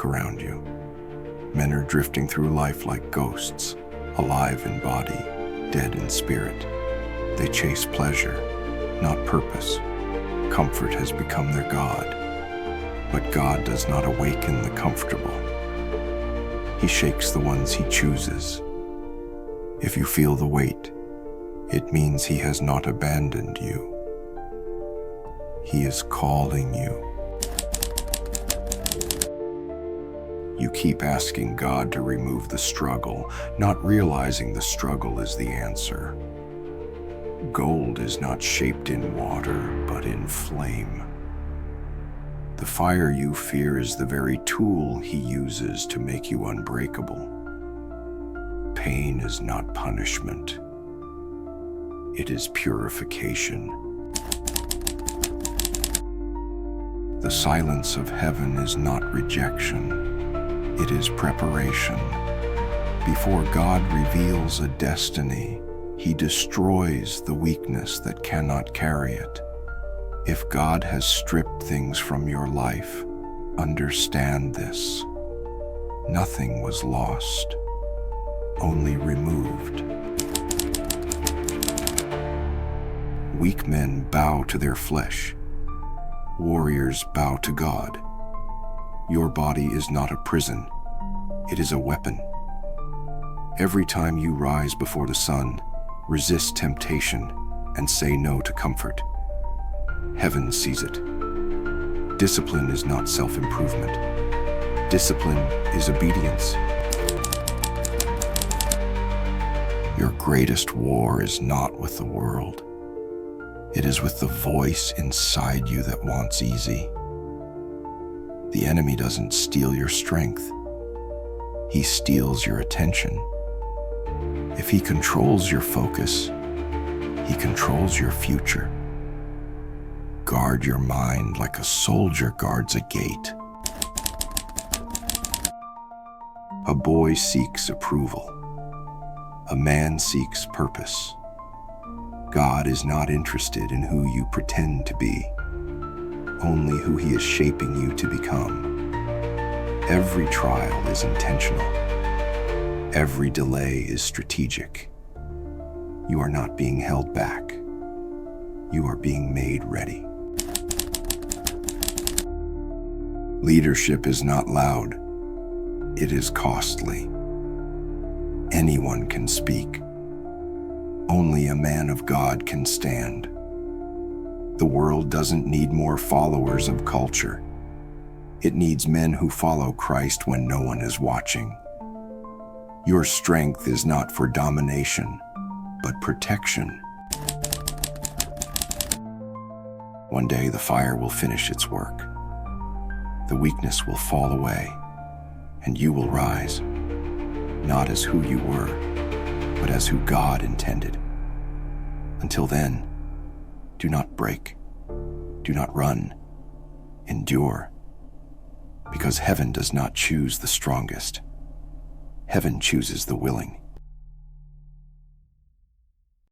Look around you. Men are drifting through life like ghosts, alive in body, dead in spirit. They chase pleasure, not purpose. Comfort has become their God. But God does not awaken the comfortable. He shakes the ones he chooses. If you feel the weight, it means he has not abandoned you. He is calling you. You keep asking God to remove the struggle, not realizing the struggle is the answer. Gold is not shaped in water, but in flame. The fire you fear is the very tool he uses to make you unbreakable. Pain is not punishment. It is purification. The silence of heaven is not rejection. It is preparation. Before God reveals a destiny, he destroys the weakness that cannot carry it. If God has stripped things from your life, understand this. Nothing was lost, only removed. Weak men bow to their flesh. Warriors bow to God. Your body is not a prison. It is a weapon. Every time you rise before the sun, resist temptation and say no to comfort. Heaven sees it. Discipline is not self-improvement. Discipline is obedience. Your greatest war is not with the world. It is with the voice inside you that wants easy. The enemy doesn't steal your strength. He steals your attention. If he controls your focus, he controls your future. Guard your mind like a soldier guards a gate. A boy seeks approval. A man seeks purpose. God is not interested in who you pretend to be, only who he is shaping you to become. Every trial is intentional. Every delay is strategic. You are not being held back. You are being made ready. Leadership is not loud. It is costly. Anyone can speak. Only a man of God can stand. The world doesn't need more followers of culture. It needs men who follow Christ when no one is watching. Your strength is not for domination, but protection. One day the fire will finish its work. The weakness will fall away, and you will rise, not as who you were, but as who God intended. Until then, do not break, do not run, endure, because heaven does not choose the strongest. Heaven chooses the willing.